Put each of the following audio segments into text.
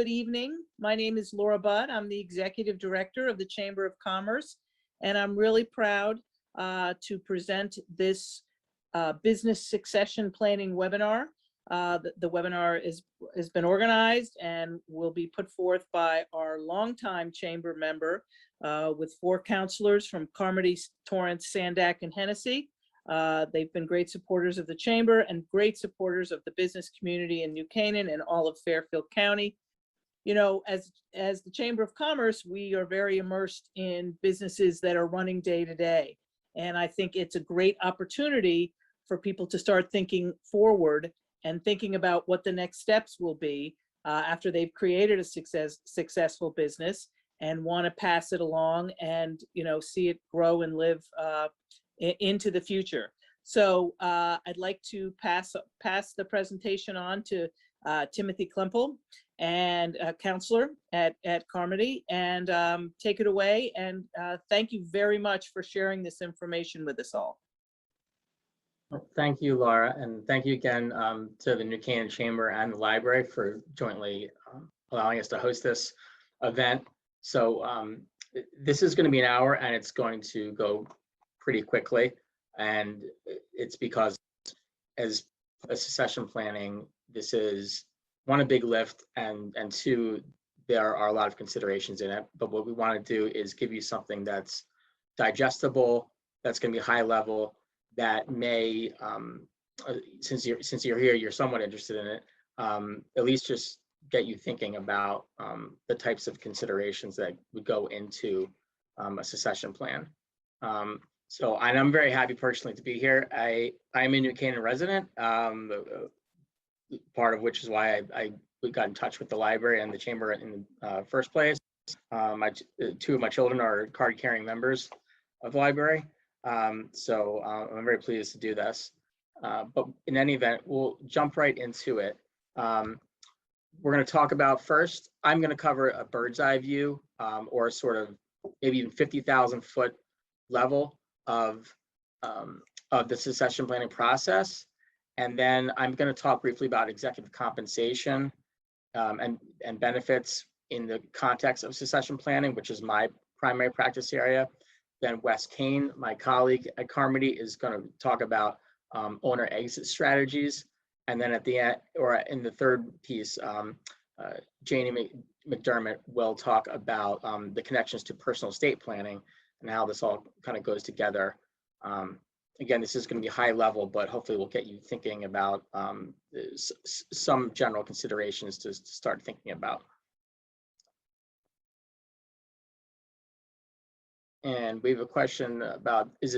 good evening. My name is Laura Budd. I'm the Executive Director of the Chamber of Commerce, and I'm really proud to present this business succession planning webinar. The webinar has been organized and will be put forth by our longtime chamber member with 4 counselors from Carmody, Torrance, Sandak, and Hennessy. They've been great supporters of the chamber and great supporters of the business community in New Canaan and all of Fairfield County. You know, as the Chamber of Commerce, we are very immersed in businesses that are running day to day. And I think it's a great opportunity for people to start thinking forward and thinking about what the next steps will be after they've created a successful business and want to pass it along and, you know, see it grow and live into the future. So I'd like to pass the presentation on to Timothy Klimpl, and counselor at Carmody, and take it away. And thank you very much for sharing this information with us all. Well, thank you, Laura, and thank you again to the New Canaan Chamber and the library for jointly allowing us to host this event. So this is going to be an hour, and it's going to go pretty quickly, and it's because as a succession planning, this is 1, a big lift, and 2, there are a lot of considerations in it. But what we want to do is give you something that's digestible, that's going to be high level, that may, since you're here, you're somewhat interested in it, at least just get you thinking about the types of considerations that would go into a succession plan. So, and I'm very happy personally to be here. I'm a New Canaan resident, part of which is why we got in touch with the library and the chamber in the first place. 2 of my children are card-carrying members of the library, so I'm very pleased to do this. But in any event, we'll jump right into it. We're going to talk about first, I'm going to cover a bird's eye view, or sort of maybe even 50,000 foot level of the succession planning process. And then I'm going to talk briefly about executive compensation and benefits in the context of succession planning, which is my primary practice area. Then Wes Cain, my colleague at Carmody, is going to talk about owner exit strategies. And then at the end, or in the third piece, Janie McDermott will talk about the connections to personal estate planning and how this all kind of goes together. Again, this is going to be high level, but hopefully we'll get you thinking about some general considerations to start thinking about. And we have a question about, is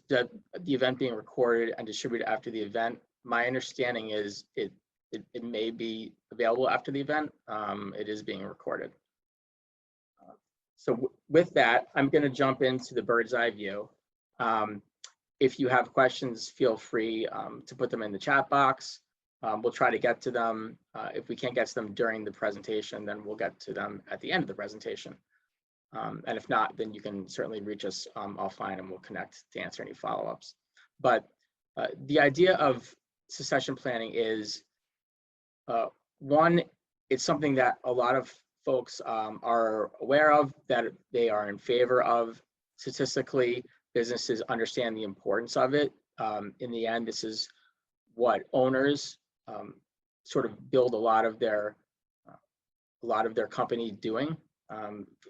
the event being recorded and distributed after the event? My understanding is it may be available after the event. It is being recorded. So with that, I'm going to jump into the bird's eye view. If you have questions, feel free to put them in the chat box. We'll try to get to them. If we can't get to them during the presentation, then we'll get to them at the end of the presentation. And if not, then you can certainly reach us offline and we'll connect to answer any follow-ups. But the idea of succession planning is, 1, it's something that a lot of folks are aware of, that they are in favor of. Statistically, businesses understand the importance of it. In the end, this is what owners sort of build a lot of their company doing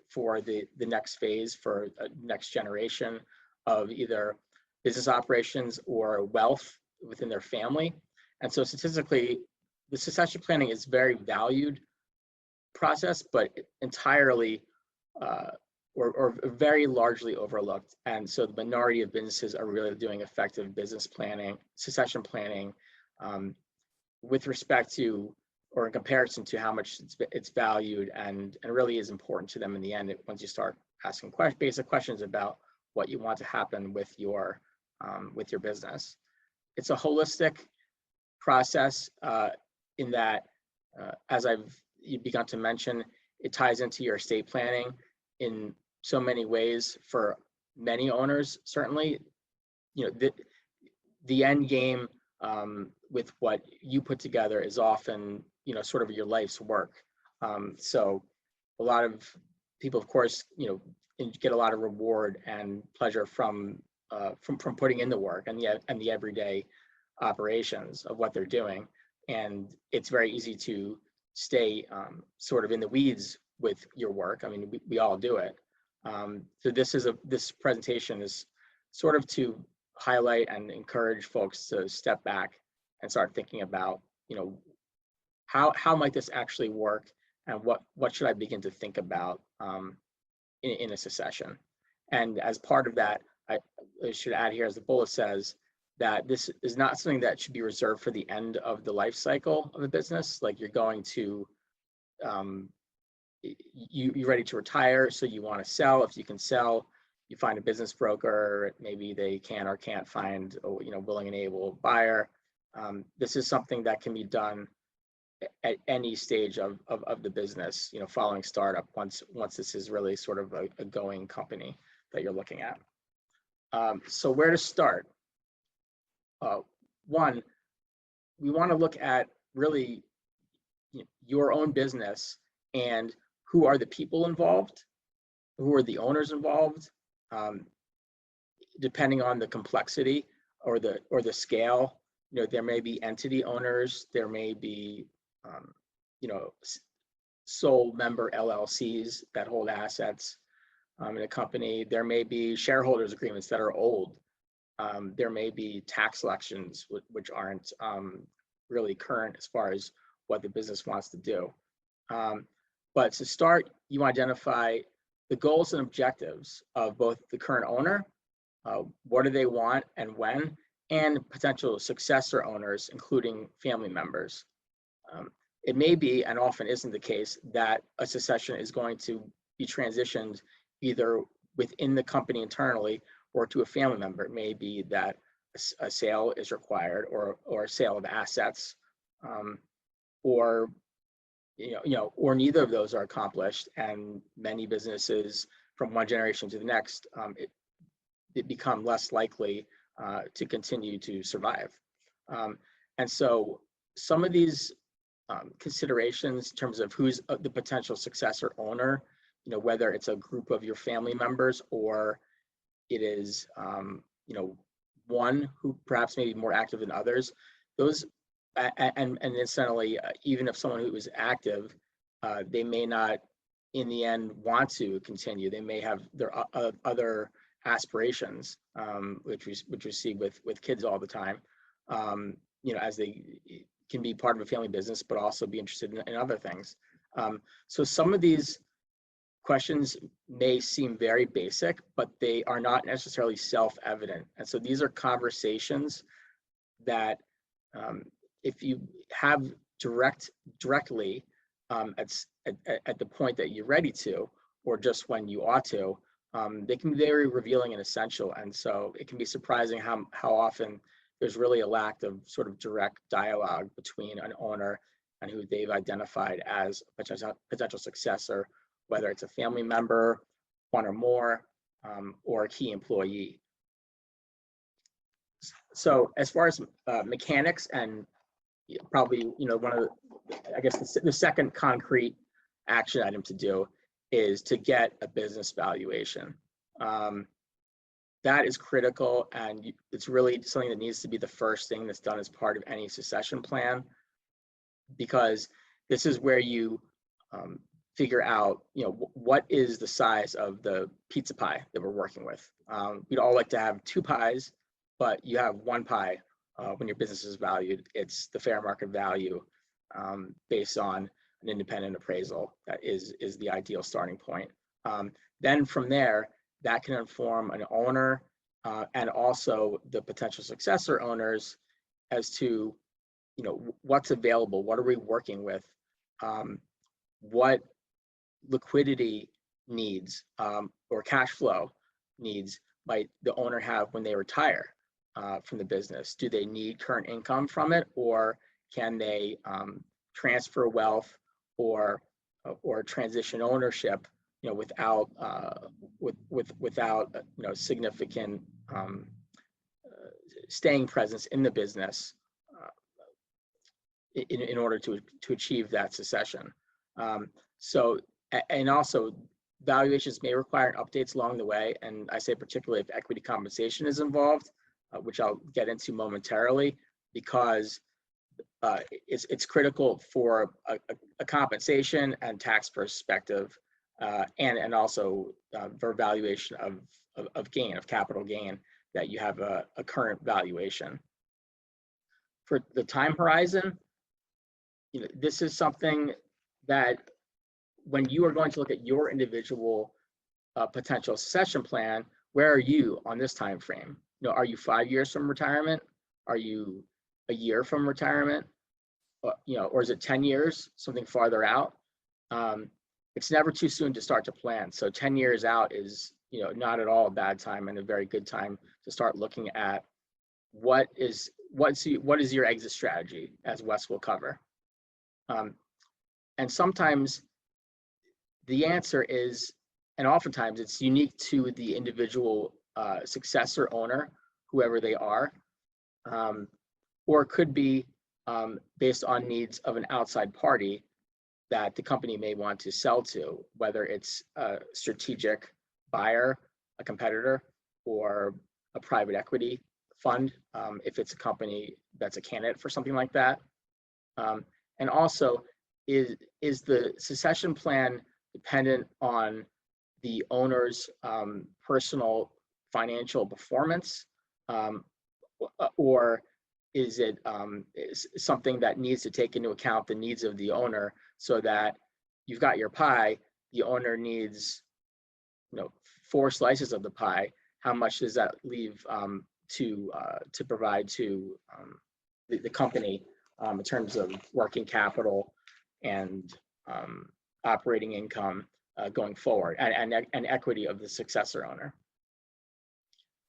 for the next phase, for a next generation of either business operations or wealth within their family. And so statistically, the succession planning is very valued process, but entirely or very largely overlooked. And so the minority of businesses are really doing effective business planning, succession planning, with respect to, or in comparison to how much it's valued and really is important to them in the end, once you start asking basic questions about what you want to happen with your business. It's a holistic process in that, as you've begun to mention, it ties into your estate planning in so many ways for many owners. Certainly, you know, the end game with what you put together is often, you know, sort of your life's work. So a lot of people, of course, get a lot of reward and pleasure from putting in the work and the everyday operations of what they're doing. And it's very easy to stay sort of in the weeds with your work. I mean, we all do it. So this presentation is sort of to highlight and encourage folks to step back and start thinking about, how might this actually work, and what should I begin to think about in a succession. And as part of that, I should add here, as the bullet says, that this is not something that should be reserved for the end of the life cycle of a business. Like you're going to, you're ready to retire, so you want to sell. If you can sell, you find a business broker, maybe they can or can't find a willing and able buyer. This is something that can be done at any stage of the business, following startup, once this is really sort of a going company that you're looking at. So where to start? One, we want to look at really your own business and who are the people involved, who are the owners involved, depending on the complexity or the scale. There may be entity owners, there may be sole member LLCs that hold assets in a company. There may be shareholders agreements that are old. There may be tax elections which aren't really current as far as what the business wants to do. But to start, you identify the goals and objectives of both the current owner, what do they want and when, and potential successor owners, including family members. It may be, and often isn't the case, that a succession is going to be transitioned either within the company internally or to a family member. It may be that a sale is required, or a sale of assets, or neither of those are accomplished. And many businesses, from one generation to the next, it become less likely to continue to survive. And so some of these considerations in terms of who's the potential successor owner, whether it's a group of your family members or it is one who perhaps may be more active than others, those, and incidentally, even if someone who is active, they may not in the end want to continue. They may have their other aspirations, which we see with kids all the time, as they can be part of a family business, but also be interested in other things. So some of these questions may seem very basic, but they are not necessarily self-evident. And so these are conversations that if you have directly at the point that you're ready to, or just when you ought to, they can be very revealing and essential. And so it can be surprising how often there's really a lack of sort of direct dialogue between an owner and who they've identified as a potential successor, whether it's a family member, one or more, or a key employee. So as far as mechanics, and probably one of the second concrete action item to do is to get a business valuation. That is critical, and it's really something that needs to be the first thing that's done as part of any succession plan, because this is where you figure out, what is the size of the pizza pie that we're working with. We'd all like to have two pies, but you have one pie when your business is valued. It's the fair market value based on an independent appraisal. That is the ideal starting point. Then from there, that can inform an owner and also the potential successor owners as to, what's available, what are we working with, what liquidity needs or cash flow needs might the owner have when they retire from the business. Do they need current income from it, or can they transfer wealth or transition ownership, without significant staying presence in the business in order to achieve that succession. And also valuations may require updates along the way. And I say particularly if equity compensation is involved, which I'll get into momentarily, because it's critical for a compensation and tax perspective, and also for valuation of gain, of capital gain, that you have a current valuation. For the time horizon, this is something that when you are going to look at your individual potential succession plan, where are you on this time frame? Are you 5 years from retirement? Are you a year from retirement? Or is it 10 years, something farther out? It's never too soon to start to plan. So 10 years out is, not at all a bad time, and a very good time to start looking at what is your exit strategy, as Wes will cover. And sometimes the answer is, and oftentimes it's unique to the individual successor owner, whoever they are, or it could be based on needs of an outside party that the company may want to sell to, whether it's a strategic buyer, a competitor, or a private equity fund, if it's a company that's a candidate for something like that. And also, is the succession plan dependent on the owner's personal financial performance, or is it something that needs to take into account the needs of the owner, so that you've got your pie, the owner needs 4 slices of the pie? How much does that leave to provide to the company in terms of working capital and operating income going forward, and equity of the successor owner?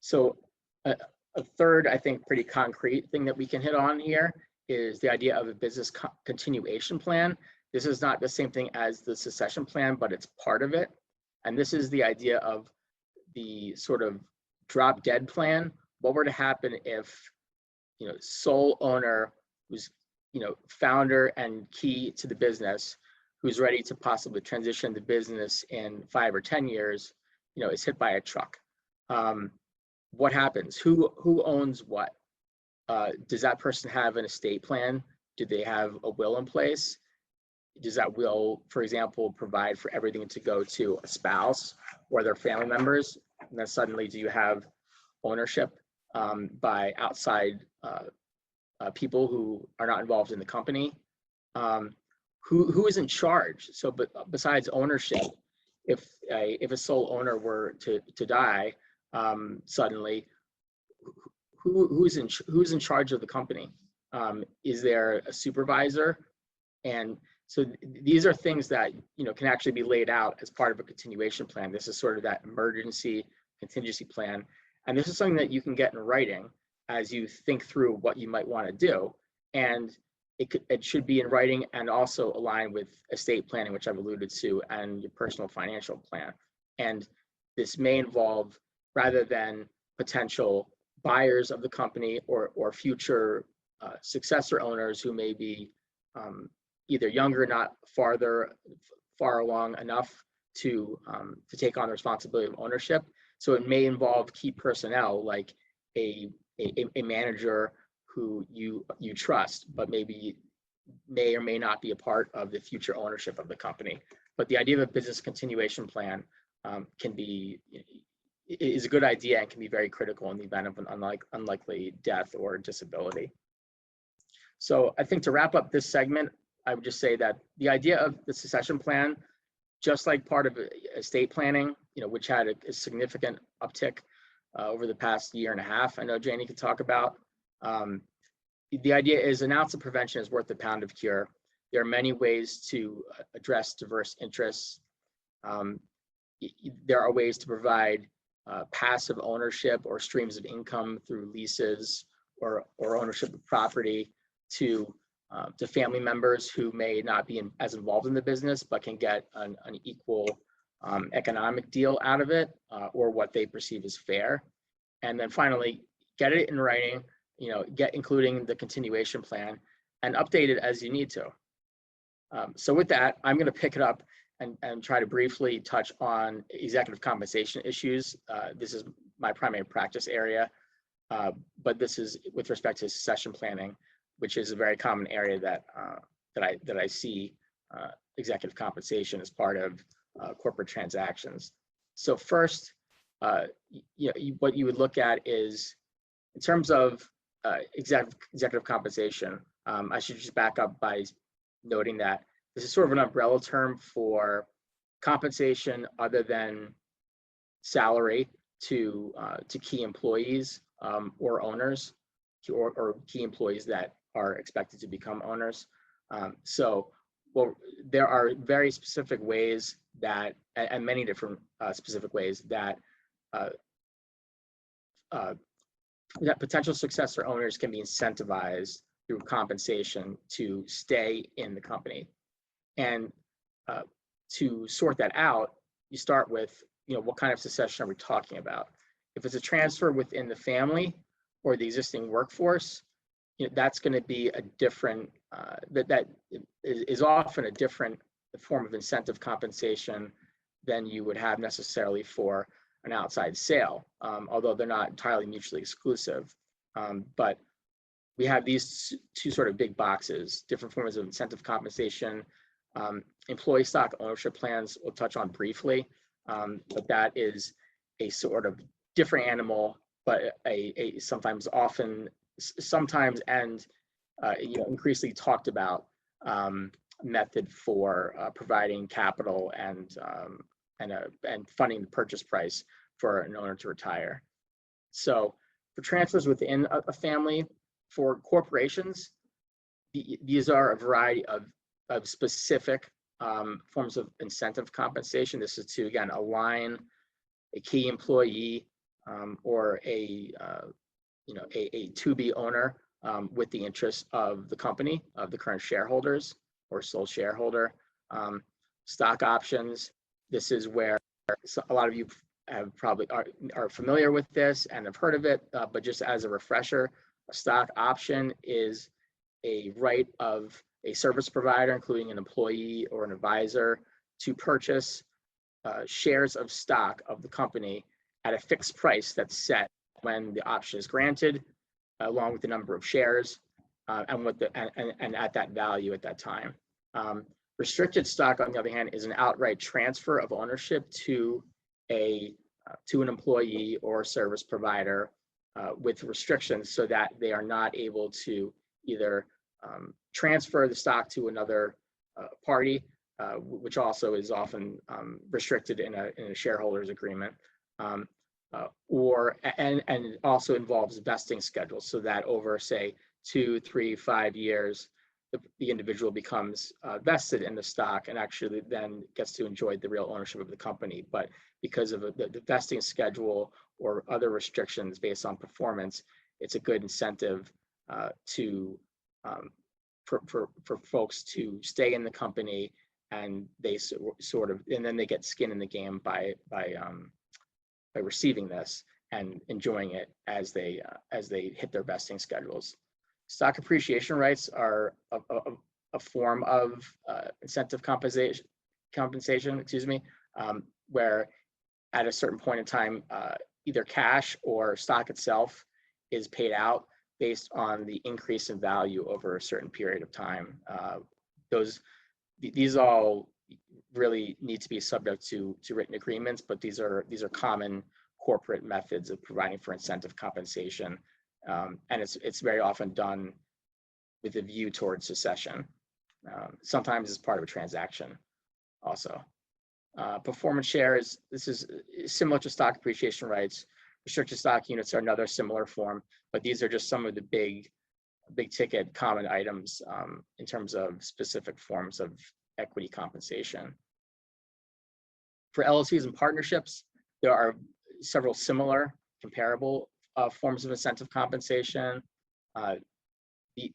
So a third, I think, pretty concrete thing that we can hit on here is the idea of a business continuation plan. This is not the same thing as the succession plan, but it's part of it. And this is the idea of the sort of drop dead plan. What were to happen if, sole owner, who's, founder and key to the business, who's ready to possibly transition the business in 5 or 10 years, is hit by a truck? What happens? Who owns what? Does that person have an estate plan? Do they have a will in place? Does that will, for example, provide for everything to go to a spouse or their family members? And then suddenly, do you have ownership by outside people who are not involved in the company? Who is in charge? So, but besides ownership, if a sole owner were to die suddenly, who's in charge of the company? Is there a supervisor? And so these are things that can actually be laid out as part of a continuation plan. This is sort of that emergency contingency plan, and this is something that you can get in writing as you think through what you might want to do. And it should be in writing and also align with estate planning, which I've alluded to, and your personal financial plan. And this may involve, rather than potential buyers of the company or future successor owners who may be either younger, not far along enough to take on the responsibility of ownership. So it may involve key personnel, like a manager who you trust, but maybe may or may not be a part of the future ownership of the company. But the idea of a business continuation plan is a good idea and can be very critical in the event of an unlikely death or disability. So I think to wrap up this segment, I would just say that the idea of the succession plan, just like part of estate planning, which had a significant uptick over the past year and a half, I know Janie could talk about. The idea is an ounce of prevention is worth a pound of cure. There are many ways to address diverse interests. There are ways to provide passive ownership or streams of income through leases or ownership of property to family members who may not be as involved in the business, but can get an equal economic deal out of it, or what they perceive as fair. And then finally, get it in writing, including the continuation plan, and update it as you need to. So with that, I'm going to pick it up and try to briefly touch on executive compensation issues. This is my primary practice area, but this is with respect to succession planning, which is a very common area that I see executive compensation as part of corporate transactions. So first, what you would look at is, in terms of executive compensation, I should just back up by noting that this is sort of an umbrella term for compensation other than salary to key employees or owners, or key employees that are expected to become owners. Well, there are very specific ways that, and many different specific ways that that potential successor owners can be incentivized through compensation to stay in the company. And to sort that out, you start with, what kind of succession are we talking about? If it's a transfer within the family or the existing workforce, that's going to be a different, that is often a different form of incentive compensation than you would have necessarily for an outside sale, although they're not entirely mutually exclusive. But we have these two sort of big boxes, different forms of incentive compensation. Employee stock ownership plans we'll touch on briefly, but that is a sort of different animal, but a sometimes and increasingly talked about method for providing capital and funding the purchase price for an owner to retire. So for transfers within a family, for corporations, these are a variety of specific forms of incentive compensation. This is to, again, align a key employee or a to-be owner with the interests of the company, of the current shareholders or sole shareholder. Stock options. This is where a lot of you have probably are familiar with this and have heard of it, but just as a refresher, a stock option is a right of a service provider, including an employee or an advisor, to purchase shares of stock of the company at a fixed price that's set when the option is granted, along with the number of shares and at that value at that time. Restricted stock, on the other hand, is an outright transfer of ownership to an employee or service provider with restrictions, so that they are not able to either transfer the stock to another party, which also is often restricted in a shareholders agreement, and it also involves vesting schedules, so that over, say, 2, 3, 5 years, the individual becomes vested in the stock and actually then gets to enjoy the real ownership of the company. But because of the vesting schedule or other restrictions based on performance, it's a good incentive for folks to stay in the company, and they and then they get skin in the game by receiving this and enjoying it as they hit their vesting schedules. Stock appreciation rights are a form of incentive compensation, where at a certain point in time, either cash or stock itself is paid out based on the increase in value over a certain period of time. These all really need to be subject to written agreements, but these are common corporate methods of providing for incentive compensation, and it's very often done with a view towards succession. Sometimes as part of a transaction also. Performance shares, this is similar to stock appreciation rights. Restricted stock units are another similar form, but these are just some of the big ticket common items in terms of specific forms of equity compensation. For LLCs and partnerships, there are several similar comparable forms of incentive compensation. The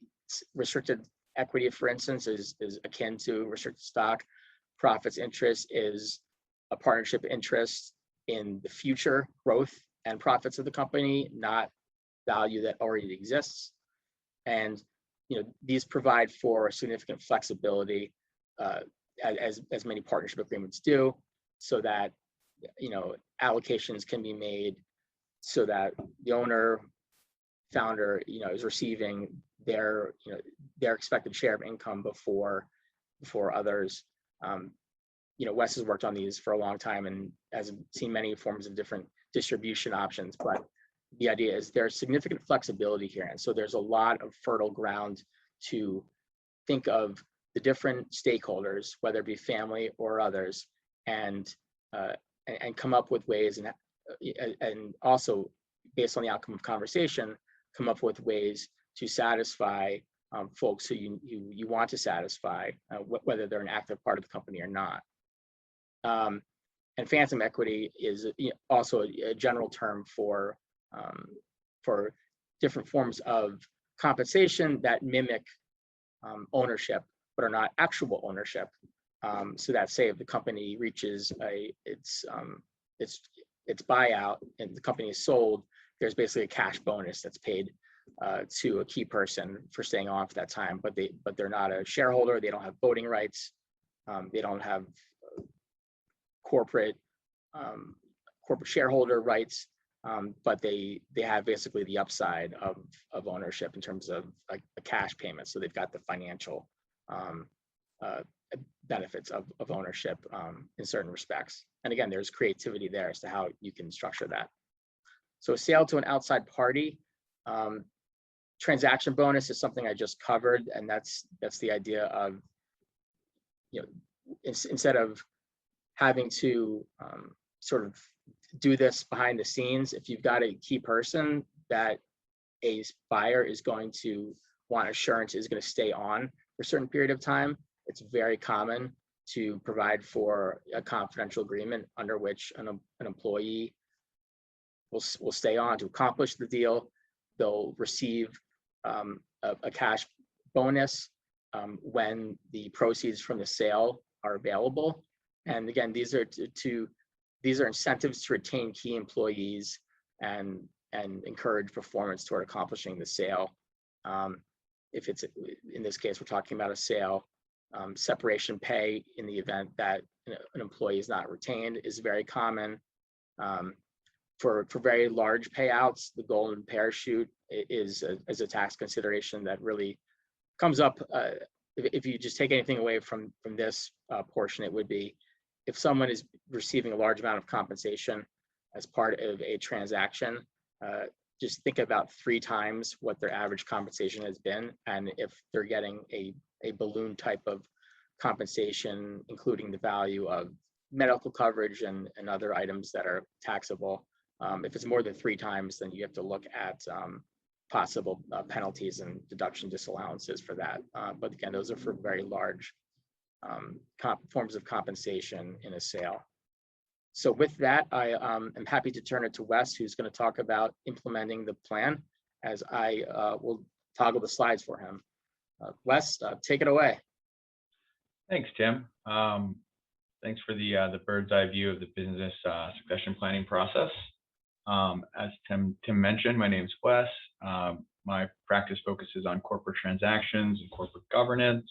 restricted equity, for instance, is akin to restricted stock. Profits interest is a partnership interest in the future growth and profits of the company, not value that already exists. And these provide for significant flexibility as many partnership agreements do, so that allocations can be made so that the owner founder is receiving their expected share of income before others. Wes has worked on these for a long time and has seen many forms of different distribution options, but the idea is there's significant flexibility here, and so there's a lot of fertile ground to think of the different stakeholders, whether it be family or others, and come up with ways, and also based on the outcome of conversation, come up with ways to satisfy folks who you want to satisfy, whether they're an active part of the company or not. And phantom equity is also a general term for different forms of compensation that mimic ownership, but are not actual ownership. So that, say, if the company reaches its buyout and the company is sold, there's basically a cash bonus that's paid to a key person for staying on for that time, but they're not a shareholder. They don't have voting rights. They don't have corporate shareholder rights, but they have basically the upside of ownership in terms of like a cash payment. So they've got the financial benefits of ownership in certain respects. And again, there's creativity there as to how you can structure that. So a sale to an outside party, transaction bonus is something I just covered, and that's the idea of instead of having to sort of do this behind the scenes, if you've got a key person that a buyer is going to want assurance is going to stay on for a certain period of time, it's very common to provide for a confidential agreement under which an employee will stay on to accomplish the deal. They'll receive a cash bonus when the proceeds from the sale are available. And again, these are incentives to retain key employees and encourage performance toward accomplishing the sale. If it's, in this case, we're talking about a sale, separation pay in the event that an employee is not retained is very common. For very large payouts, the golden parachute is a tax consideration that really comes up. If you just take anything away from this portion, it would be if someone is receiving a large amount of compensation as part of a transaction, just think about 3 times what their average compensation has been. And if they're getting a balloon type of compensation, including the value of medical coverage and other items that are taxable, if it's more than 3 times, then you have to look at possible penalties and deduction disallowances for that. But again, those are for very large forms of compensation in a sale. So with that, I am happy to turn it to Wes, who's going to talk about implementing the plan, as I will toggle the slides for him. Wes, take it away. Thanks, Tim. Thanks for the bird's eye view of the business succession planning process. As Tim mentioned, my name is Wes. My practice focuses on corporate transactions and corporate governance.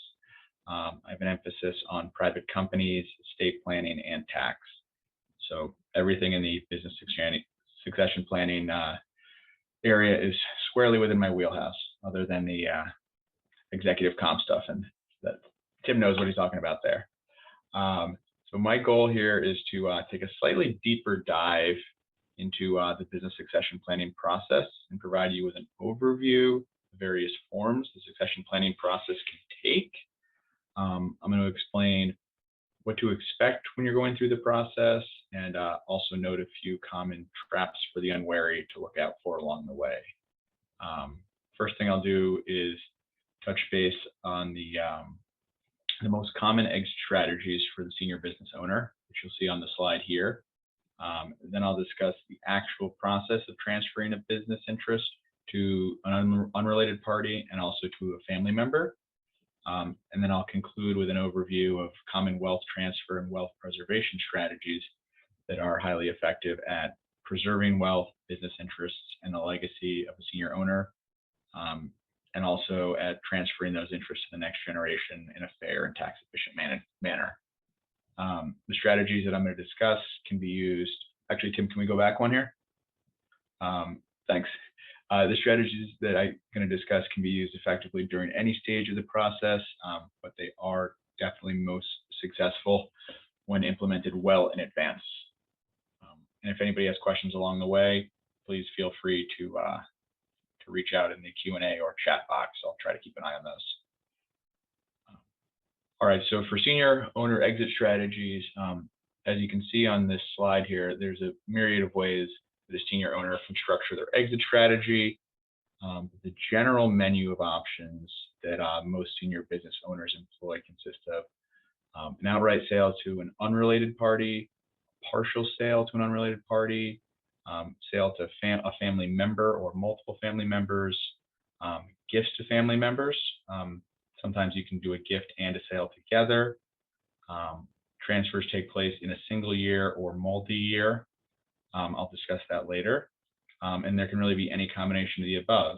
I have an emphasis on private companies, estate planning, and tax. So everything in the business succession planning area is squarely within my wheelhouse, other than the executive comp stuff, and that Tim knows what he's talking about there. So my goal here is to take a slightly deeper dive into the business succession planning process and provide you with an overview of various forms the succession planning process can take. I'm going to explain what to expect when you're going through the process, and also note a few common traps for the unwary to look out for along the way. First thing I'll do is touch base on the most common exit strategies for the senior business owner, which you'll see on the slide here. Then I'll discuss the actual process of transferring a business interest to an unrelated party and also to a family member. And then I'll conclude with an overview of common wealth transfer and wealth preservation strategies that are highly effective at preserving wealth, business interests, and the legacy of a senior owner, and also at transferring those interests to the next generation in a fair and tax efficient manner. The strategies that I'm going to discuss can be used. Actually, Tim, can we go back one here? Thanks. The strategies that I'm going to discuss can be used effectively during any stage of the process, but they are definitely most successful when implemented well in advance. And if anybody has questions along the way, please feel free to reach out in the Q&A or chat box. I'll try to keep an eye on those. All right, so for senior owner exit strategies, as you can see on this slide here, there's a myriad of ways that a senior owner can structure their exit strategy. The general menu of options that most senior business owners employ consist of an outright sale to an unrelated party, partial sale to an unrelated party, sale to a family member or multiple family members, gifts to family members. Sometimes you can do a gift and a sale together. Transfers take place in a single year or multi-year. I'll discuss that later. And there can really be any combination of the above.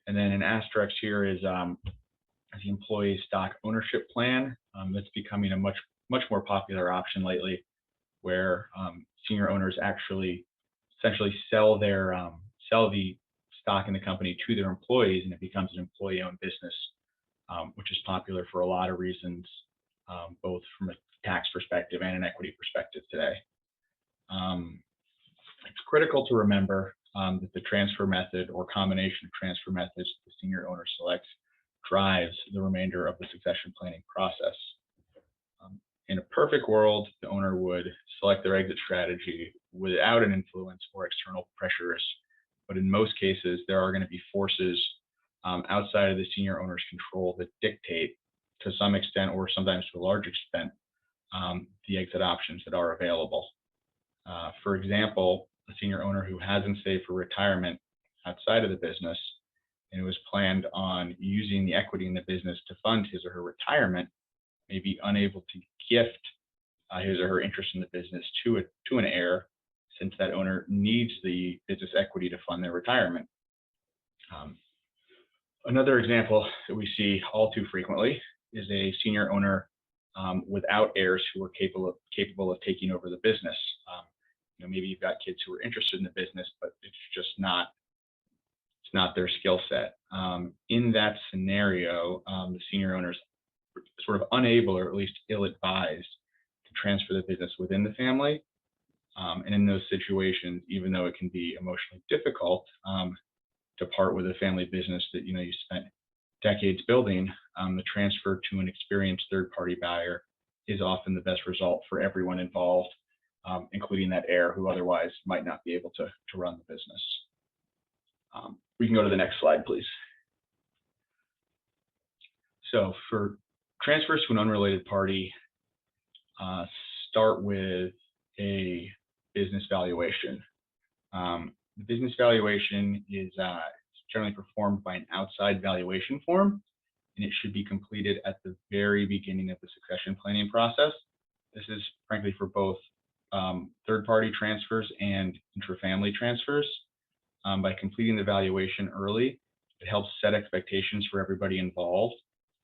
And then an asterisk here is the employee stock ownership plan. That's becoming a much more popular option lately, where senior owners actually essentially sell the stock in the company to their employees, and it becomes an employee-owned business, which is popular for a lot of reasons, both from a tax perspective and an equity perspective today. It's critical to remember that the transfer method or combination of transfer methods the senior owner selects drives the remainder of the succession planning process. In a perfect world, the owner would select their exit strategy without an influence or external pressures, but in most cases, there are going to be forces outside of the senior owner's control that dictate, to some extent or sometimes to a large extent, the exit options that are available. For example, a senior owner who hasn't saved for retirement outside of the business and who has planned on using the equity in the business to fund his or her retirement may be unable to gift his or her interest in the business to an heir, since that owner needs the business equity to fund their retirement. Another example that we see all too frequently is a senior owner without heirs who are capable of taking over the business. Maybe you've got kids who are interested in the business, but it's just not their skill set. In that scenario, the senior owner's sort of unable, or at least ill-advised, to transfer the business within the family. And in those situations, even though it can be emotionally difficult to part with a family business that you spent decades building, the transfer to an experienced third-party buyer is often the best result for everyone involved, including that heir who otherwise might not be able to run the business. We can go to the next slide, please. So for transfers to an unrelated party, start with a business valuation. The business valuation is generally performed by an outside valuation firm, and it should be completed at the very beginning of the succession planning process. This is frankly for both third-party transfers and intra-family transfers. By completing the valuation early, it helps set expectations for everybody involved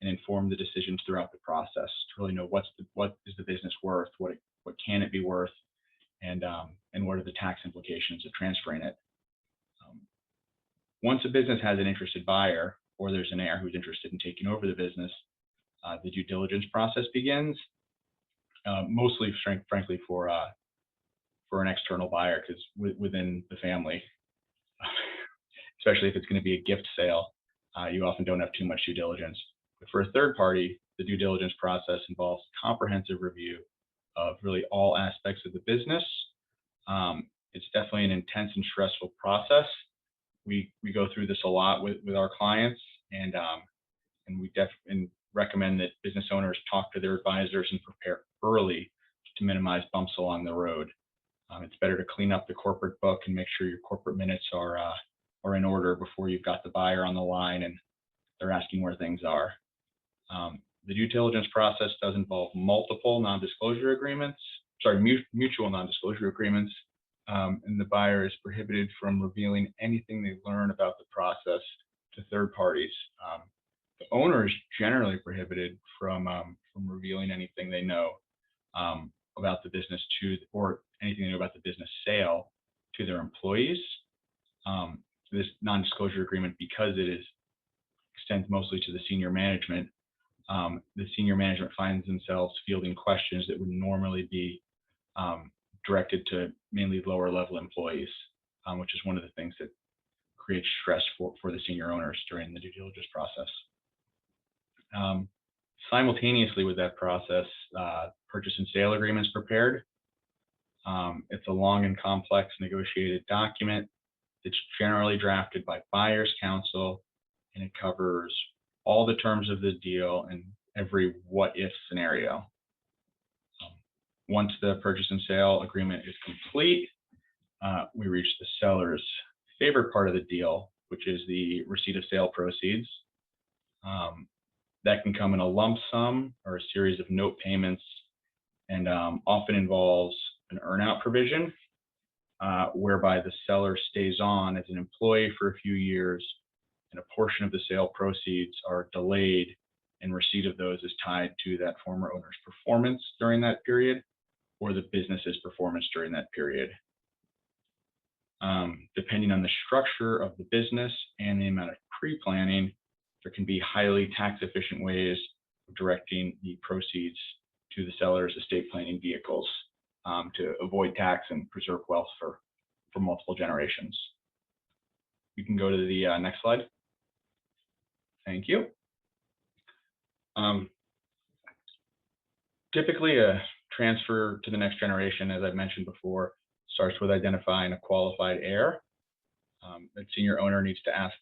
and inform the decisions throughout the process to really know what is the business worth, what can it be worth, and what are the tax implications of transferring it. Once a business has an interested buyer, or there's an heir who's interested in taking over the business, the due diligence process begins. Mostly, frankly, for an external buyer, because within the family, especially if it's going to be a gift sale, you often don't have too much due diligence. But for a third party, the due diligence process involves comprehensive review of really all aspects of the business. It's definitely an intense and stressful process. We go through this a lot with our clients, and we definitely recommend that business owners talk to their advisors and prepare early to minimize bumps along the road. It's better to clean up the corporate book and make sure your corporate minutes are in order before you've got the buyer on the line and they're asking where things are. The due diligence process does involve multiple non-disclosure agreements, mutual non-disclosure agreements, and the buyer is prohibited from revealing anything they learn about the process to third parties. prohibited from revealing anything they know about the business or anything they know about the business sale to their employees. This non-disclosure agreement, because it extends mostly to the senior management, the senior management finds themselves fielding questions that would normally be directed to mainly lower level employees, which is one of the things that creates stress for the senior owners during the due diligence process. Simultaneously with that process, purchase and sale agreement is prepared. It's a long and complex negotiated document that's generally drafted by buyer's counsel, and it covers all the terms of the deal and every what-if scenario. Once the purchase and sale agreement is complete, we reach the seller's favorite part of the deal, which is the receipt of sale proceeds. That can come in a lump sum or a series of note payments, and often involves an earn-out provision, whereby the seller stays on as an employee for a few years, and a portion of the sale proceeds are delayed, and receipt of those is tied to that former owner's performance during that period, or the business's performance during that period. Depending on the structure of the business and the amount of pre-planning, there can be highly tax-efficient ways of directing the proceeds to the seller's estate planning vehicles to avoid tax and preserve wealth for multiple generations. You can go to the next slide. Thank you. Typically, a transfer to the next generation, as I've mentioned before, starts with identifying a qualified heir. The senior owner needs to ask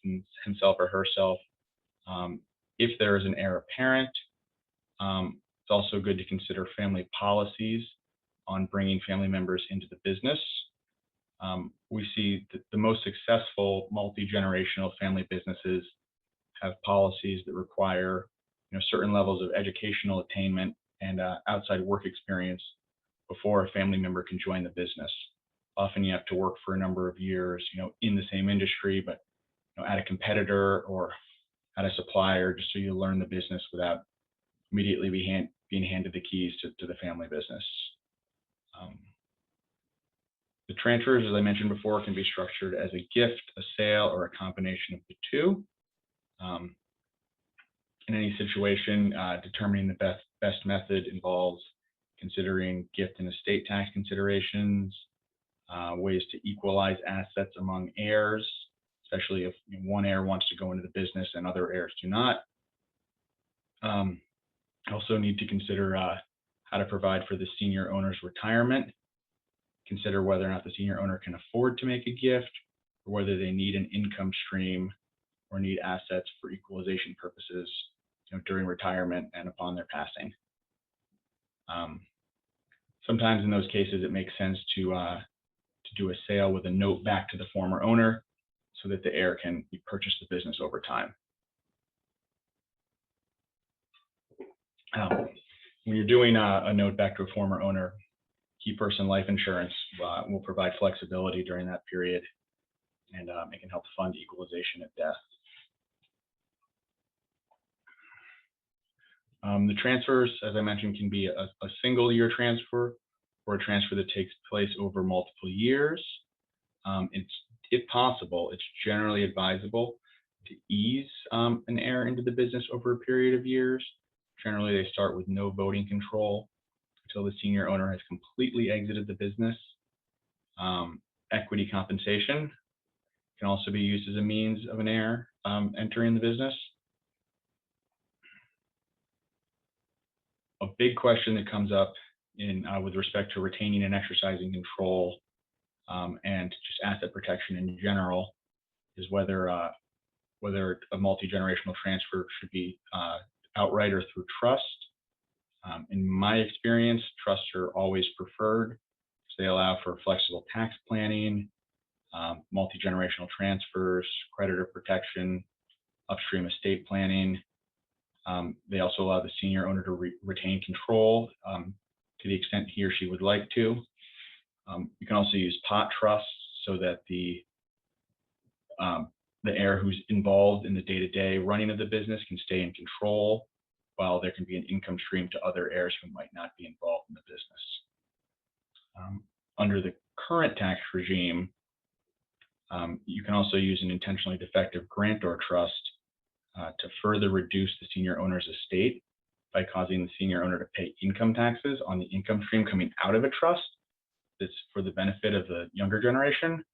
himself or herself if there is an heir apparent. It's also good to consider family policies on bringing family members into the business. We see that the most successful multi-generational family businesses have policies that require certain levels of educational attainment and outside work experience before a family member can join the business. Often you have to work for a number of years, in the same industry, but at a competitor or at a supplier, just so you learn the business without immediately being handed the keys to the family business. The transfers, as I mentioned before, can be structured as a gift, a sale, or a combination of the two. In any situation, determining the best method involves considering gift and estate tax considerations, ways to equalize assets among heirs, especially if one heir wants to go into the business and other heirs do not. Also need to consider how to provide for the senior owner's retirement, consider whether or not the senior owner can afford to make a gift, or whether they need an income stream or need assets for equalization purposes during retirement and upon their passing. Sometimes in those cases, it makes sense to do a sale with a note back to the former owner so that the heir can purchase the business over time. When you're doing a note back to a former owner, key person life insurance will provide flexibility during that period, and it can help fund equalization at death. The transfers, as I mentioned, can be a single year transfer or a transfer that takes place over multiple years. If possible, it's generally advisable to ease an heir into the business over a period of years. Generally, they start with no voting control until the senior owner has completely exited the business. Equity compensation can also be used as a means of an heir entering the business. A big question that comes up with respect to retaining and exercising control and just asset protection in general is whether a multi-generational transfer should be outright or through trust. In my experience, trusts are always preferred because they allow for flexible tax planning, multi-generational transfers, creditor protection, upstream estate planning. They also allow the senior owner to retain control to the extent he or she would like to. You can also use pot trusts so that the heir who's involved in the day-to-day running of the business can stay in control while there can be an income stream to other heirs who might not be involved in the business. Under the current tax regime, you can also use an intentionally defective grantor trust to further reduce the senior owner's estate by causing the senior owner to pay income taxes on the income stream coming out of a trust that's for the benefit of the younger generation,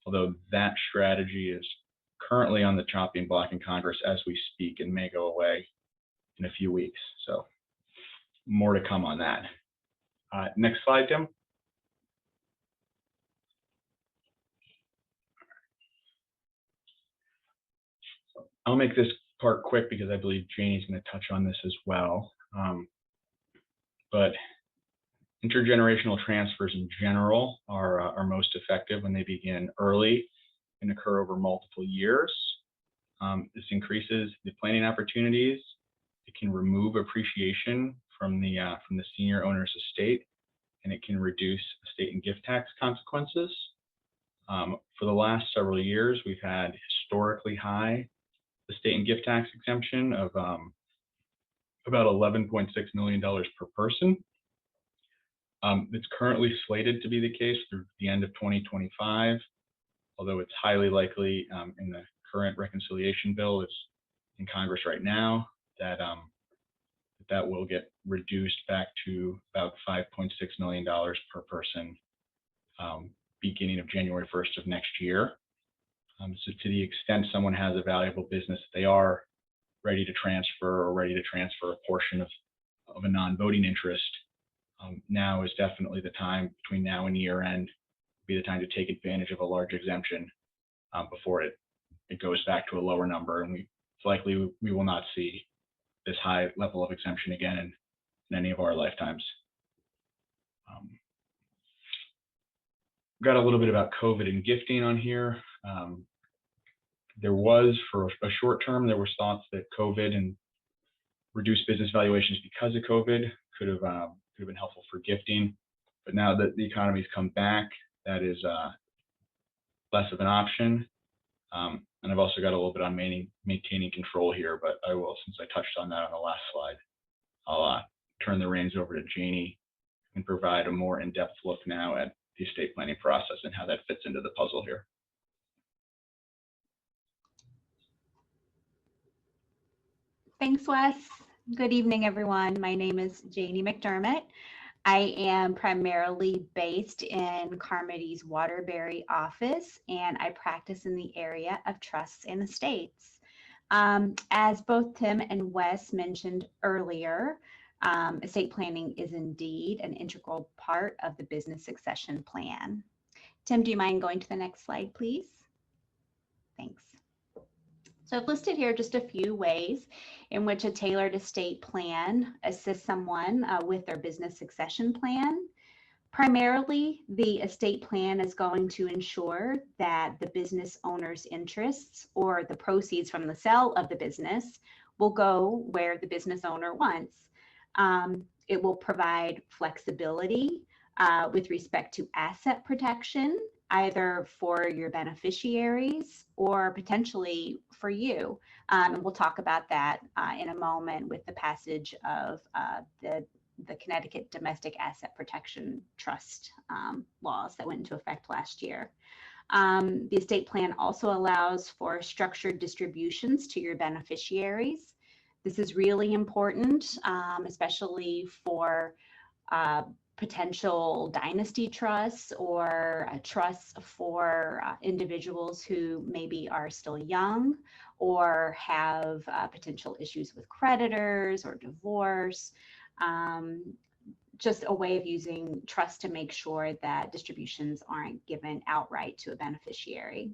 although that strategy is currently on the chopping block in Congress as we speak and may go away in a few weeks. So more to come on that. Next slide, Tim. I'll make this part quick because I believe Janie's going to touch on this as well. But intergenerational transfers in general are most effective when they begin early and occur over multiple years. This increases the planning opportunities. It can remove appreciation from the senior owner's estate, and it can reduce estate and gift tax consequences. For the last several years, we've had historically high estate and gift tax exemption of about $11.6 million per person. It's currently slated to be the case through the end of 2025, although it's highly likely in the current reconciliation bill that's in Congress right now that that will get reduced back to about $5.6 million per person beginning of January 1st of next year. So to the extent someone has a valuable business they are ready to transfer a portion of a non-voting interest, now is definitely the time between now and year end, be the time to take advantage of a large exemption before it goes back to a lower number. And it's likely we will not see this high level of exemption again in any of our lifetimes. Got a little bit about COVID and gifting on here. There was, for a short term, there was thoughts that COVID and reduced business valuations because of COVID could have been helpful for gifting. But now that the economy's come back, that is less of an option. And I've also got a little bit on maintaining control here, but I will, since I touched on that on the last slide, I'll turn the reins over to Janie and provide a more in-depth look now at the estate planning process and how that fits into the puzzle here. Thanks, Wes. Good evening, everyone. My name is Janie McDermott. I am primarily based in Carmody's Waterbury office, and I practice in the area of trusts and estates. As both Tim and Wes mentioned earlier, estate planning is indeed an integral part of the business succession plan. Tim, do you mind going to the next slide, please? Thanks. So I've listed here just a few ways in which a tailored estate plan assists someone with their business succession plan. Primarily, the estate plan is going to ensure that the business owner's interests or the proceeds from the sale of the business will go where the business owner wants. It will provide flexibility with respect to asset protection, either for your beneficiaries or potentially for you. And we'll talk about that in a moment with the passage of the Connecticut Domestic Asset Protection Trust laws that went into effect last year. The estate plan also allows for structured distributions to your beneficiaries. This is really important, especially for potential dynasty trusts or trusts for individuals who maybe are still young or have potential issues with creditors or divorce. Just a way of using trust to make sure that distributions aren't given outright to a beneficiary.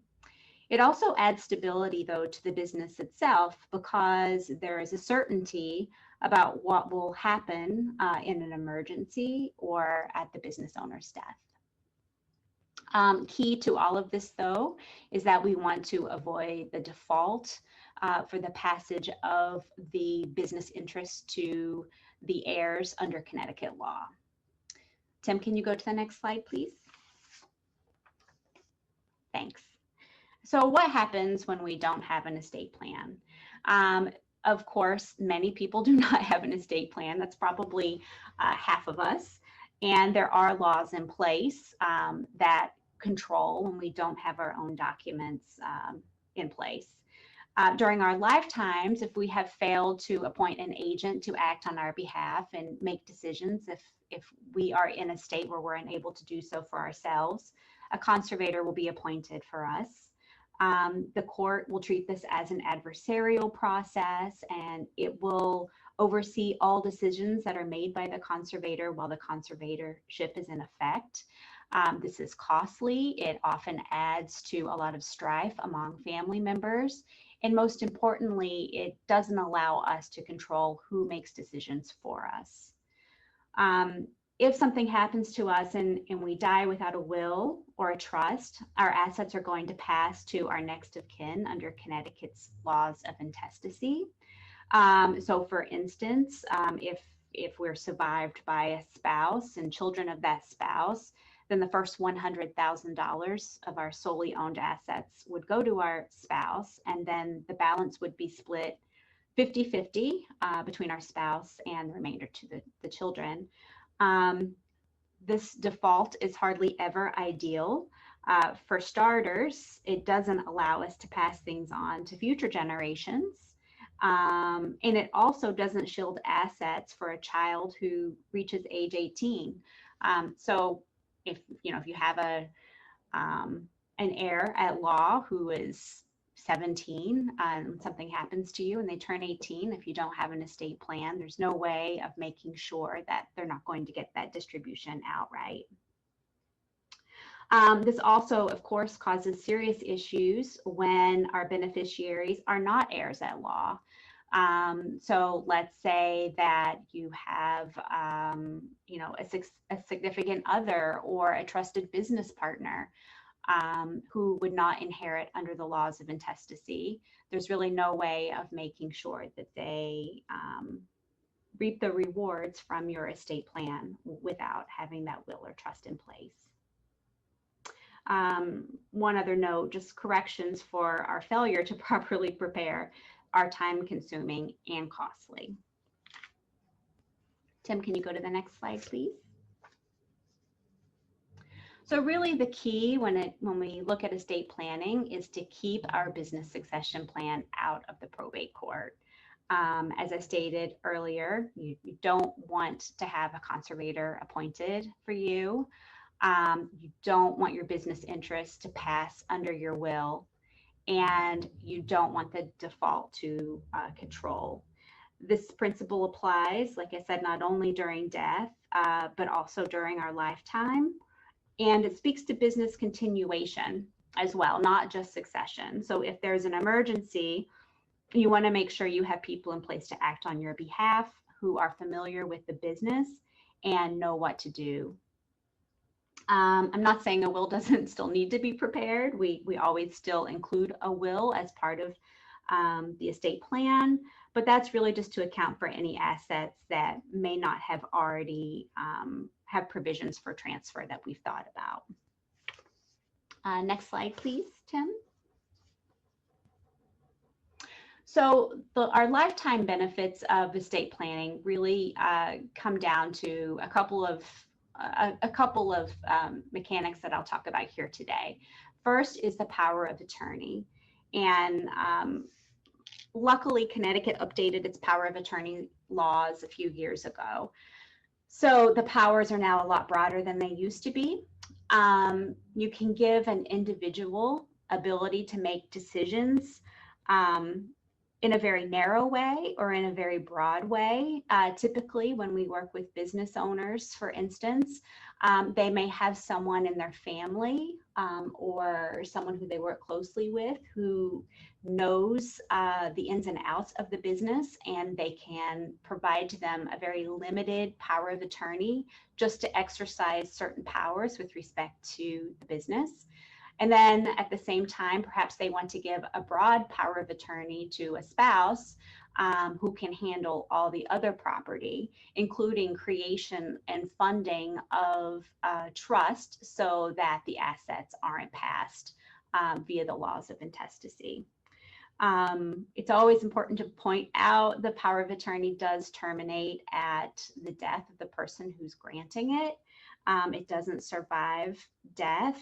It also adds stability, though, to the business itself because there is a certainty about what will happen in an emergency or at the business owner's death. Key to all of this, though, is that we want to avoid the default for the passage of the business interest to the heirs under Connecticut law. Tim, can you go to the next slide, please? Thanks. So what happens when we don't have an estate plan? Of course, many people do not have an estate plan. That's probably half of us. And there are laws in place that control when we don't have our own documents in place. During our lifetimes, if we have failed to appoint an agent to act on our behalf and make decisions, if we are in a state where we're unable to do so for ourselves, a conservator will be appointed for us. The court will treat this as an adversarial process, and it will oversee all decisions that are made by the conservator while the conservatorship is in effect. This is costly. It often adds to a lot of strife among family members. And most importantly, it doesn't allow us to control who makes decisions for us. If something happens to us and we die without a will or a trust, our assets are going to pass to our next of kin under Connecticut's laws of intestacy. So for instance, if we're survived by a spouse and children of that spouse, then the first $100,000 of our solely owned assets would go to our spouse, and then the balance would be split 50-50 between our spouse and the remainder to the children. This default is hardly ever ideal. For starters, it doesn't allow us to pass things on to future generations. And it also doesn't shield assets for a child who reaches age 18. So if you have an heir at law who is 17 and something happens to you and they turn 18, if you don't have an estate plan, there's no way of making sure that they're not going to get that distribution outright. This also, of course, causes serious issues when our beneficiaries are not heirs at law. So let's say that you have, a significant other or a trusted business partner who would not inherit under the laws of intestacy. There's really no way of making sure that they reap the rewards from your estate plan without having that will or trust in place. One other note, just corrections for our failure to properly prepare are time consuming and costly. Tim, can you go to the next slide, please? So really the key when we look at estate planning is to keep our business succession plan out of the probate court. As I stated earlier, you don't want to have a conservator appointed for you. You don't want your business interests to pass under your will, and you don't want the default to control. This principle applies, like I said, not only during death, but also during our lifetime. And it speaks to business continuation as well, not just succession. So if there's an emergency, you want to make sure you have people in place to act on your behalf who are familiar with the business and know what to do. I'm not saying a will doesn't still need to be prepared. We always still include a will as part of the estate plan, but that's really just to account for any assets that may not have already have provisions for transfer that we've thought about. Next slide, please, Tim. So our lifetime benefits of estate planning really come down to a couple of mechanics that I'll talk about here today. First is the power of attorney. And luckily, Connecticut updated its power of attorney laws a few years ago. So the powers are now a lot broader than they used to be. You can give an individual ability to make decisions in a very narrow way or in a very broad way. Typically, when we work with business owners, for instance, they may have someone in their family or someone who they work closely with who knows the ins and outs of the business, and they can provide to them a very limited power of attorney just to exercise certain powers with respect to the business. And then at the same time, perhaps they want to give a broad power of attorney to a spouse who can handle all the other property, including creation and funding of trust so that the assets aren't passed via the laws of intestacy. It's always important to point out the power of attorney does terminate at the death of the person who's granting it. It doesn't survive death.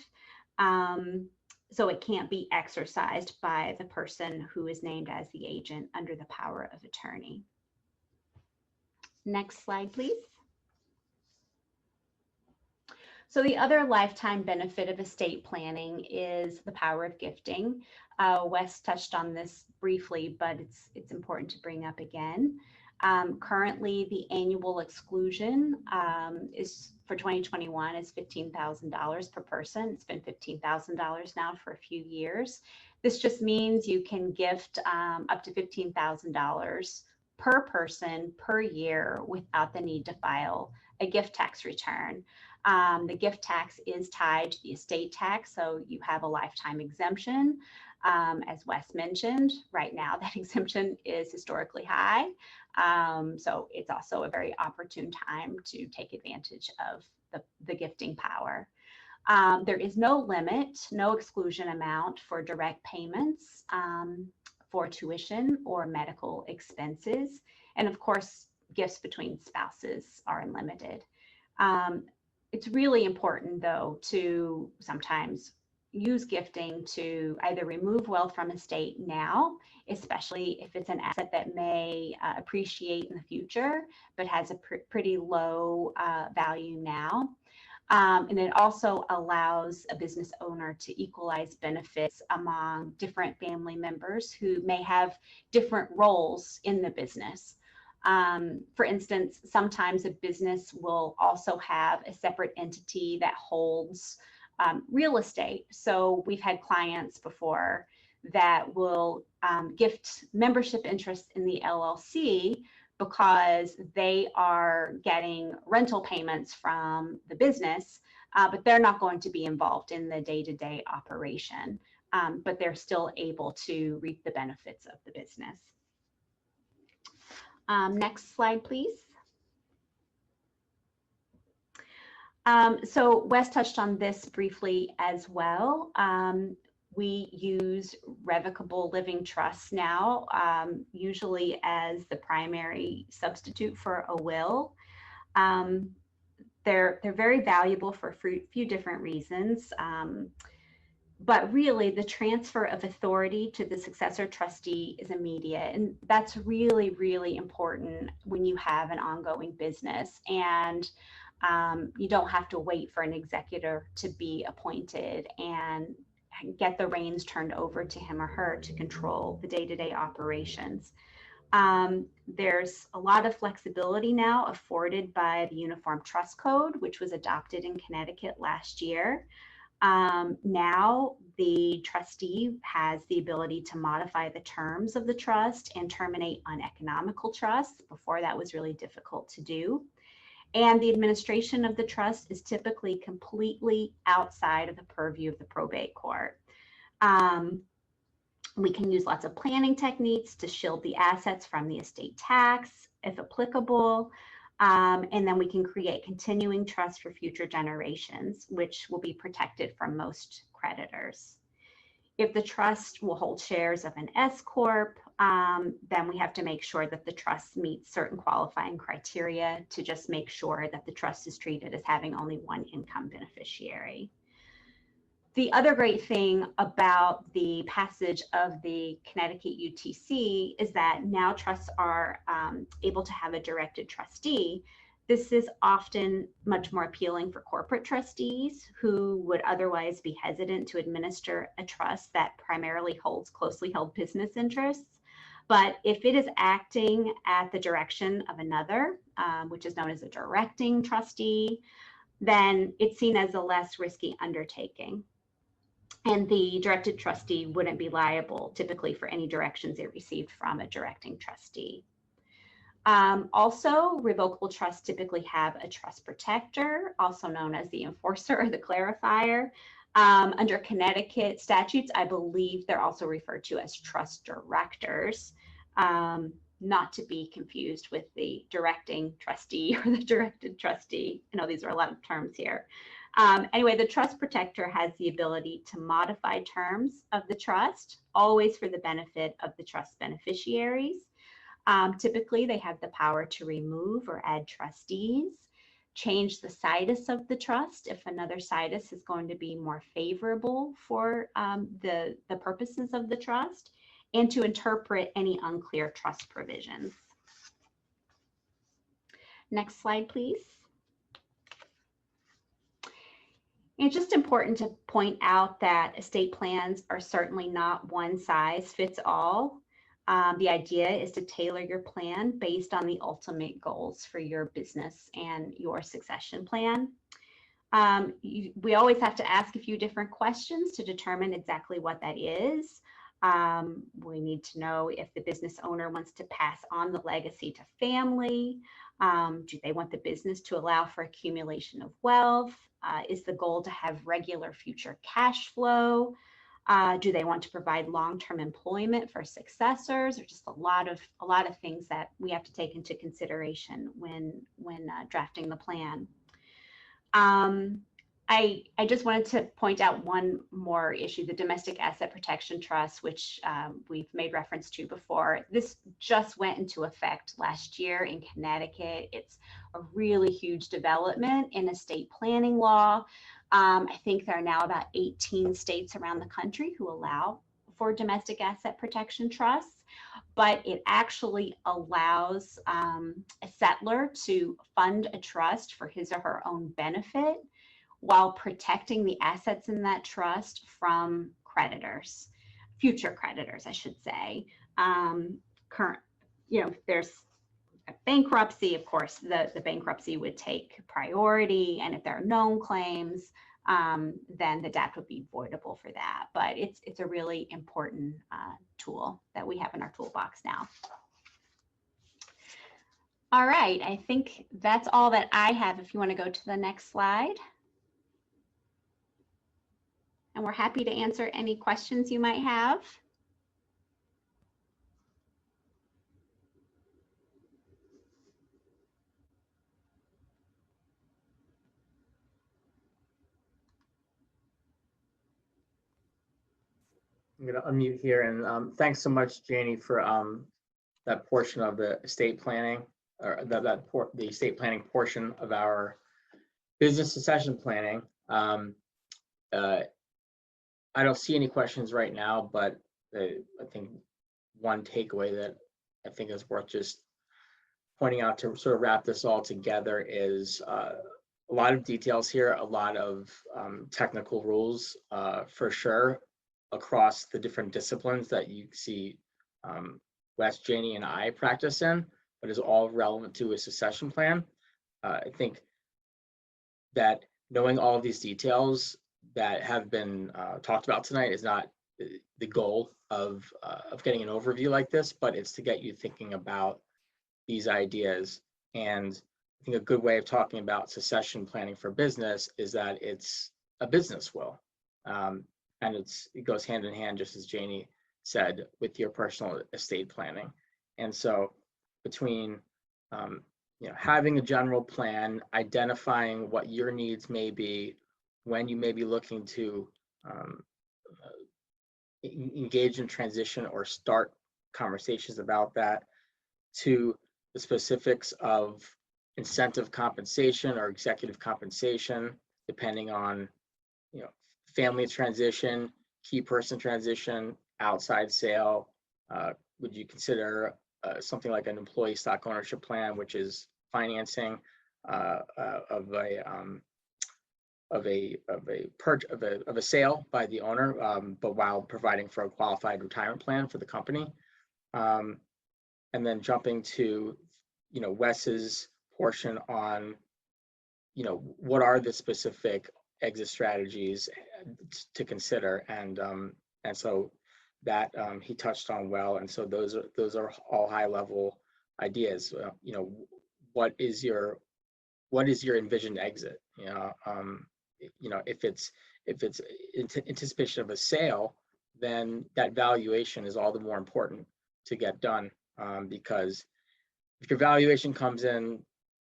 So it can't be exercised by the person who is named as the agent under the power of attorney. Next slide, please. So the other lifetime benefit of estate planning is the power of gifting. Wes touched on this briefly, but it's important to bring up again. Currently, the annual exclusion is for 2021 is $15,000 per person. It's been $15,000 now for a few years. This just means you can gift up to $15,000 per person per year without the need to file a gift tax return. The gift tax is tied to the estate tax, so you have a lifetime exemption. As Wes mentioned, right now that exemption is historically high. So it's also a very opportune time to take advantage of the gifting power. There is no limit, no exclusion amount for direct payments for tuition or medical expenses. And of course, gifts between spouses are unlimited. It's really important, though, to sometimes use gifting to either remove wealth from estate now, especially if it's an asset that may appreciate in the future, but has a pretty low value now. And it also allows a business owner to equalize benefits among different family members who may have different roles in the business. For instance, sometimes a business will also have a separate entity that holds real estate. So we've had clients before that will gift membership interest in the LLC because they are getting rental payments from the business, but they're not going to be involved in the day-to-day operation, but they're still able to reap the benefits of the business. Next slide, please. So Wes touched on this briefly as well. We use revocable living trusts now, usually as the primary substitute for a will. They're very valuable for a few different reasons. But really, the transfer of authority to the successor trustee is immediate. And that's really, really important when you have an ongoing business. And you don't have to wait for an executor to be appointed and get the reins turned over to him or her to control the day-to-day operations. There's a lot of flexibility now afforded by the Uniform Trust Code, which was adopted in Connecticut last year. Now the trustee has the ability to modify the terms of the trust and terminate uneconomical trusts. Before, that was really difficult to do. And the administration of the trust is typically completely outside of the purview of the probate court. We can use lots of planning techniques to shield the assets from the estate tax, if applicable. And then we can create continuing trust for future generations, which will be protected from most creditors. If the trust will hold shares of an S Corp, then we have to make sure that the trust meets certain qualifying criteria to just make sure that the trust is treated as having only one income beneficiary. The other great thing about the passage of the Connecticut UTC is that now trusts are able to have a directed trustee. This is often much more appealing for corporate trustees who would otherwise be hesitant to administer a trust that primarily holds closely held business interests. But if it is acting at the direction of another, which is known as a directing trustee, then it's seen as a less risky undertaking. And the directed trustee wouldn't be liable typically for any directions it received from a directing trustee. Also, revocable trusts typically have a trust protector, also known as the enforcer or the clarifier. Under Connecticut statutes, I believe they're also referred to as trust directors, not to be confused with the directing trustee or the directed trustee. I know these are a lot of terms here. Anyway, the trust protector has the ability to modify terms of the trust, always for the benefit of the trust beneficiaries. Typically, they have the power to remove or add trustees, change the situs of the trust if another situs is going to be more favorable for the purposes of the trust, and to interpret any unclear trust provisions. Next slide, please. It's just important to point out that estate plans are certainly not one size fits all. The idea is to tailor your plan based on the ultimate goals for your business and your succession plan. We always have to ask a few different questions to determine exactly what that is. We need to know if the business owner wants to pass on the legacy to family. Do they want the business to allow for accumulation of wealth? Is the goal to have regular future cash flow? Do they want to provide long-term employment for successors? Or just a lot of things that we have to take into consideration when drafting the plan. I just wanted to point out one more issue, the Domestic Asset Protection Trust, which we've made reference to before. This just went into effect last year in Connecticut. It's a really huge development in estate planning law. I think there are now about 18 states around the country who allow for domestic asset protection trusts, but it actually allows a settler to fund a trust for his or her own benefit while protecting the assets in that trust from creditors, future creditors, I should say. If there's a bankruptcy, of course, the bankruptcy would take priority, and if there are known claims, then the debt would be voidable for that. But it's a really important tool that we have in our toolbox now. All right, I think that's all that I have. If you want to go to the next slide. And we're happy to answer any questions you might have. I'm going to unmute here, and thanks so much, Janie, for that portion of the estate planning, or the estate planning portion of our business succession planning. I don't see any questions right now, but I think one takeaway that I think is worth just pointing out to sort of wrap this all together is a lot of details here, a lot of technical rules for sure across the different disciplines that you see Wes, Janie, and I practice in, but is all relevant to a succession plan. I think that knowing all of these details that have been talked about tonight is not the goal of getting an overview like this, but it's to get you thinking about these ideas. And I think a good way of talking about succession planning for business is that it's a business will. And it goes hand in hand, just as Janie said, with your personal estate planning. And so between having a general plan, identifying what your needs may be, when you may be looking to engage in transition or start conversations about that, to the specifics of incentive compensation or executive compensation, depending on family transition, key person transition, outside sale. Would you consider something like an employee stock ownership plan, which is financing of a sale by the owner, but while providing for a qualified retirement plan for the company, and then jumping to Wes's portion on what are the specific exit strategies to consider, and so that he touched on well, and so those are all high level ideas. What is your envisioned exit? If it's anticipation of a sale, then that valuation is all the more important to get done, because if your valuation comes in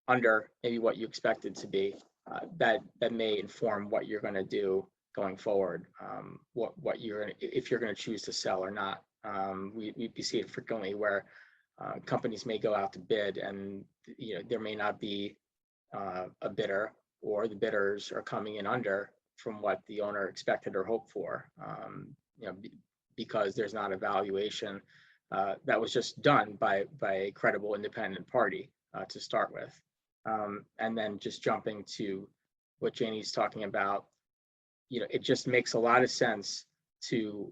under maybe what you expect it to be, that may inform what you're going to do going forward. What you're if you're going to choose to sell or not. We see it frequently where companies may go out to bid, and there may not be a bidder, or the bidders are coming in under from what the owner expected or hoped for. Because there's not a valuation that was just done by a credible independent party to start with. And then just jumping to what Janie's talking about, it just makes a lot of sense to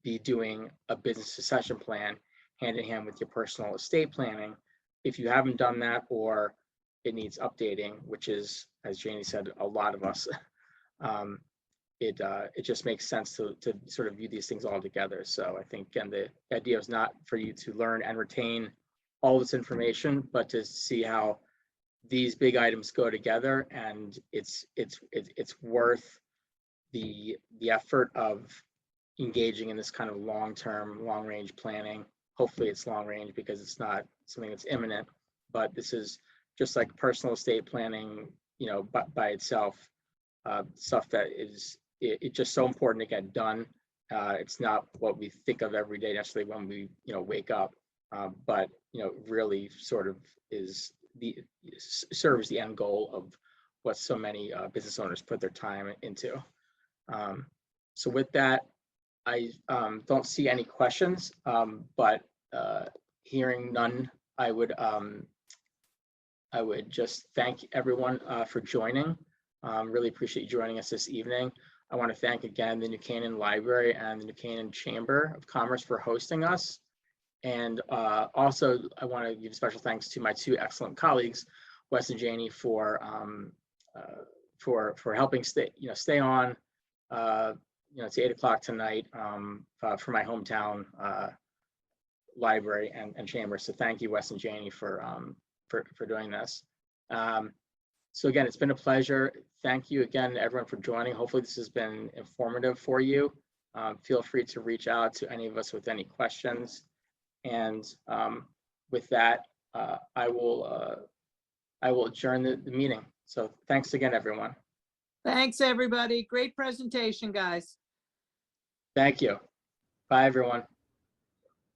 be doing a business succession plan hand in hand with your personal estate planning. If you haven't done that, or it needs updating, which is, as Janie said, a lot of us, it just makes sense to sort of view these things all together. So I think, again, the idea is not for you to learn and retain all this information, but to see how these big items go together, and it's worth the effort of engaging in this kind of long-term, long-range planning. Hopefully it's long-range because it's not something that's imminent, but this is just like personal estate planning, by itself, stuff that is it's just so important to get done. It's not what we think of every day necessarily when we wake up, but really sort of serves the end goal of what so many business owners put their time into. So with that, I don't see any questions, but hearing none, I would just thank everyone for joining. Really appreciate you joining us this evening. I want to thank again the New Canaan Library and the New Canaan Chamber of Commerce for hosting us. And also, I want to give special thanks to my two excellent colleagues, Wes and Janie, for helping stay on. It's 8 o'clock tonight for my hometown library and chamber. So thank you, Wes and Janie, for doing this. So again, it's been a pleasure. Thank you again, everyone, for joining. Hopefully this has been informative for you. Feel free to reach out to any of us with any questions. And with that, I will adjourn the meeting. So thanks again, everyone. Thanks, everybody. Great presentation, guys. Thank you. Bye, everyone.